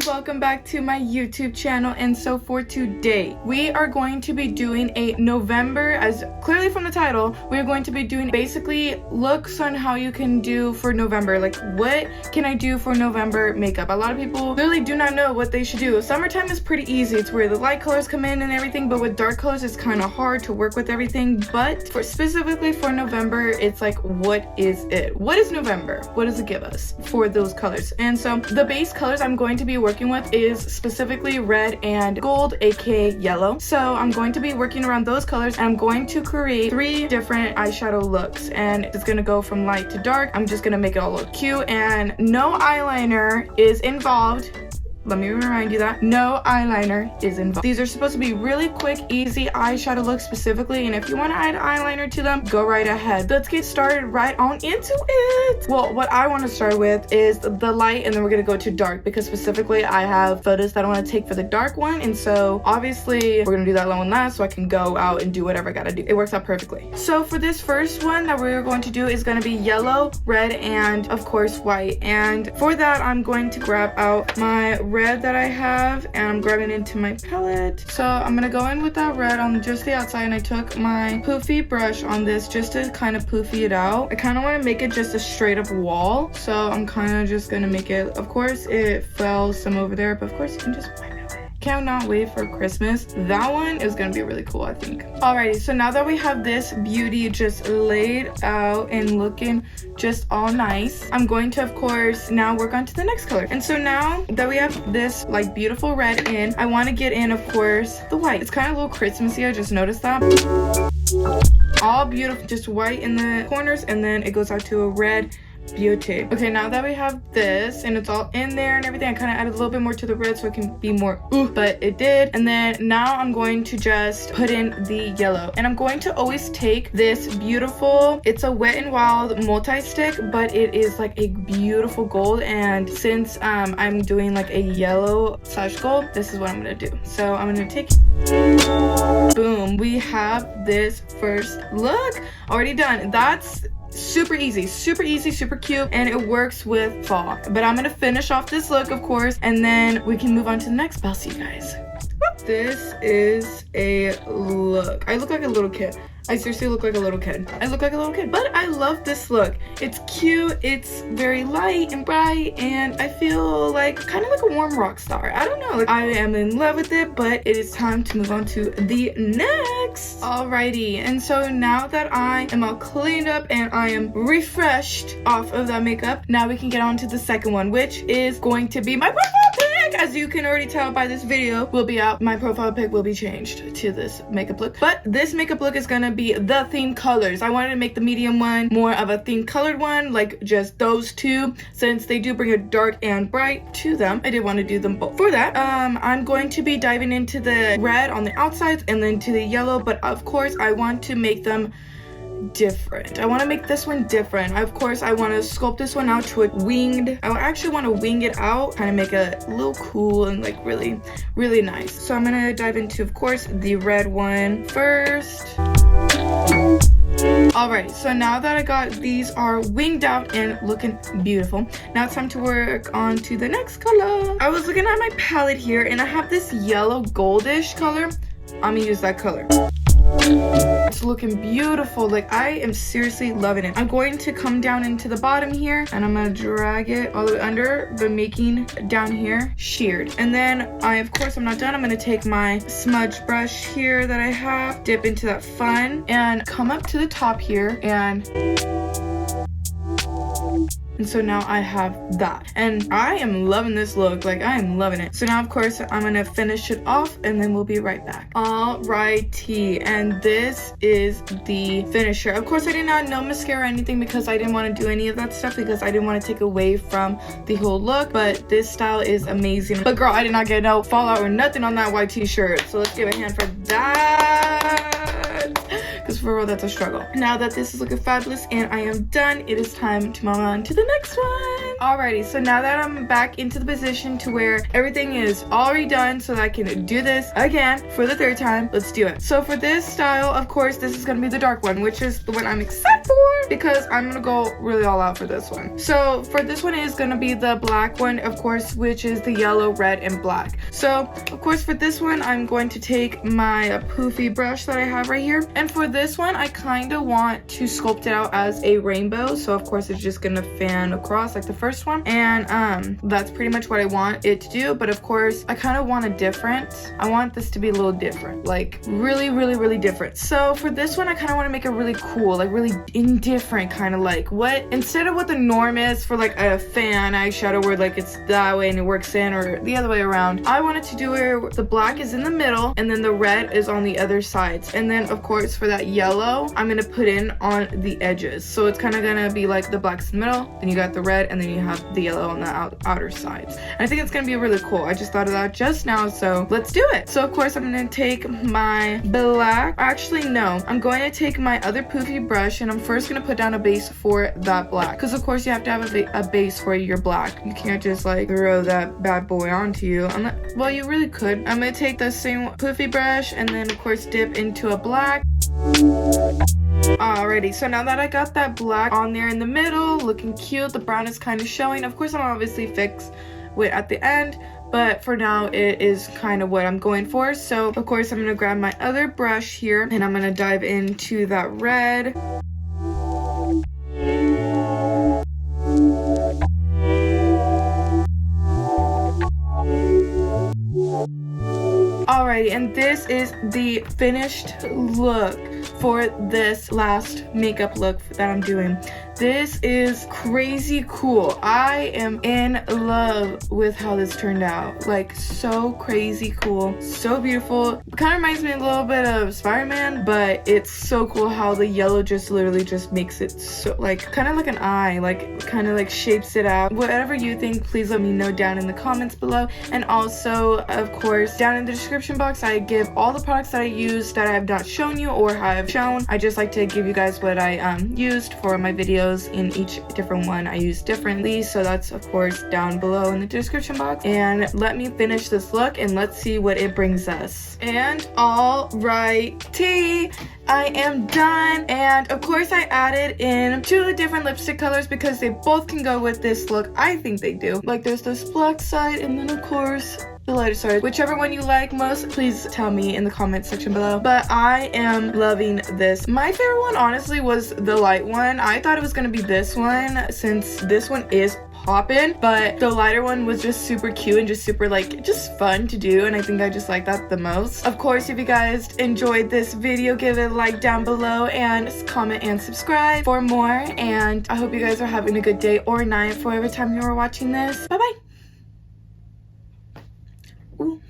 and welcome back to my YouTube channel. And so for today, we are going to be doing a November, as clearly from the title, we are going to be doing basically looks on how you can do for November. Like, what can I do for November makeup? A lot of people really do not know what they should do. Summertime is pretty easy. It's where the light colors come in and everything, but with dark colors, it's kind of hard to work with everything. But for specifically for November, it's like, what is it? What is November? What does it give us for those colors? And so the base colors I'm going to be working with is specifically red and gold, aka yellow. So I'm going to be working around those colors, and I'm going to create 3 different eyeshadow looks, and it's gonna go from light to dark. I'm just gonna make it all look cute, and no eyeliner is involved. Let me remind you that no eyeliner is involved. These are supposed to be really quick, easy eyeshadow looks specifically, and if you want to add eyeliner to them, go right ahead. Let's get started right on into it. Well, what I want to start with is the light, and then we're going to go to dark, because specifically I have photos that I want to take for the dark one, and so obviously we're going to do that one last so I can go out and do whatever I got to do. It works out perfectly. So for this first one that we're going to do is going to be yellow, red, and of course white. And for that, I'm going to grab out my red that I have, and I'm grabbing into my palette. So I'm gonna go in with that red on just the outside, and I took my poofy brush on this just to kind of poofy it out. I kind of want to make it just a straight up wall, so I'm kind of just gonna make it, of course it fell some over there, but of course you can just wipe it away. Cannot wait for Christmas. That one is gonna be really cool, I think. Alrighty, so now that we have this beauty just laid out and looking just all nice, I'm going to, of course, now work on to the next color. And so now that we have this like beautiful red in, I want to get in, of course, the white. It's kind of a little Christmassy, I just noticed that. All beautiful, just white in the corners, and then it goes out to a red beautē. Okay, now that we have this and it's all in there and everything, I kind of added a little bit more to the red so it can be more ooh, but it did. And then now I'm going to just put in the yellow, and I'm going to always take this beautiful, it's a Wet n Wild multi-stick, but it is like a beautiful gold, and since I'm doing like a yellow / gold, this is what I'm gonna do. So I'm gonna take, boom, we have this first look already done. That's super easy, super cute, and it works with fall. But I'm gonna finish off this look, of course, and then we can move on to the next. I'll see you guys. This is a look. I look like a little kid. I seriously look like a little kid. I look like a little kid, but I love this look. It's cute, it's very light and bright, and I feel like kind of like a warm rock star. I don't know, like, I am in love with it, but it is time to move on to the next. Alrighty, and so now that I am all cleaned up and I am refreshed off of that makeup, now we can get on to the second one, which is going to be my profile pic. As you can already tell by this video will be out, my profile pic will be changed to this makeup look, but this makeup look is gonna be the theme colors. I wanted to make the medium one more of a theme colored one, like just those two, since they do bring a dark and bright to them. I did want to do them both. For that, I'm going to be diving into the red on the outsides and then to the yellow, but of course I want to make them different. I want to make this one different. Of course, I want to sculpt this one out to a winged. I actually want to wing it out, kind of make it a little cool and like really nice. So I'm gonna dive into, of course, the red one first. Alrighty, so now that I got these are winged out and looking beautiful, now it's time to work on to the next color. I was looking at my palette here, and I have this yellow goldish color. I'm gonna use that color. It's looking beautiful. Like, I am seriously loving it. I'm going to come down into the bottom here, and I'm gonna drag it all the way under, but making down here sheared. And then of course I'm not done. I'm gonna take my smudge brush here that I have, dip into that fun, and come up to the top here, and so now I have that, and I am loving this look. Like, I am loving it. So now, of course, I'm gonna finish it off, and then we'll be right back. Alrighty, and this is the finisher. Of course, I did not know mascara or anything because I didn't want to do any of that stuff, because I didn't want to take away from the whole look, but this style is amazing. But girl, I did not get no fallout or nothing on that white t-shirt, so let's give a hand for that, because for real, that's a struggle. Now that this is looking fabulous and I am done, it is time to move on to the next one. Alrighty, so now that I'm back into the position to where everything is already done so that I can do this again for the 3rd time, let's do it. So for this style, of course, this is gonna be the dark one, which is the one I'm excited for. because I'm gonna go really all out for this one. So for this one is gonna be the black one, of course, which is the yellow, red, and black. So of course for this one, I'm going to take my poofy brush that I have right here. And for this one, I kind of want to sculpt it out as a rainbow. So of course it's just gonna fan across like the first one. And that's pretty much what I want it to do. But of course, I kind of want I want this to be a little different, like really, really, really different. So for this one, I kind of want to make it really cool, like really indifferent, kind of like what, instead of what the norm is for like a fan eyeshadow where like it's that way and it works in, or the other way around, I wanted to do where the black is in the middle and then the red is on the other sides. And then of course for that yellow, I'm going to put in on the edges. So it's kind of going to be like the black's in the middle, then you got the red, and then you have the yellow on the outer sides. And I think it's going to be really cool. I just thought of that just now, so let's do it. So of course I'm going to take my black, actually no, I'm going to take my other poofy brush, and I'm first going to put down a base for that black, because of course you have to have a base for your black. You can't just like throw that bad boy onto you. Well, you really could. I'm going to take the same poofy brush and then of course dip into a black. Alrighty, so now that I got that black on there in the middle, looking cute, the brown is kind of showing. Of course I'm obviously fix it at the end, but for now it is kind of what I'm going for. So of course I'm going to grab my other brush here and I'm going to dive into that red. Alrighty, and this is the finished look for this last makeup look that I'm doing. This is crazy cool. I am in love with how this turned out. Like, so crazy cool, so beautiful. Kind of reminds me a little bit of Spider-Man, but it's so cool how the yellow just literally just makes it so, like, kind of like an eye, like kind of like shapes it out. Whatever you think, please let me know down in the comments below. And also, of course, down in the description box, I give all the products that I use that I have not shown you or have shown. I just like to give you guys what I used for my videos. In each different one I use differently, so that's of course down below in the description box. And let me finish this look and let's see what it brings us. And alrighty, I am done. And of course I added in 2 different lipstick colors because they both can go with this look. I think they do. Like, there's this black side and then of course the lighter side. Whichever one you like most, please tell me in the comment section below. But I am loving this. My favorite one honestly was the light one. I thought it was gonna be this one since this one is poppin', but the lighter one was just super cute and just super like just fun to do, and I think I just like that the most. Of course, if you guys enjoyed this video, give it a like down below and comment and subscribe for more. And I hope you guys are having a good day or night for every time you are watching this. Bye bye. Ooh.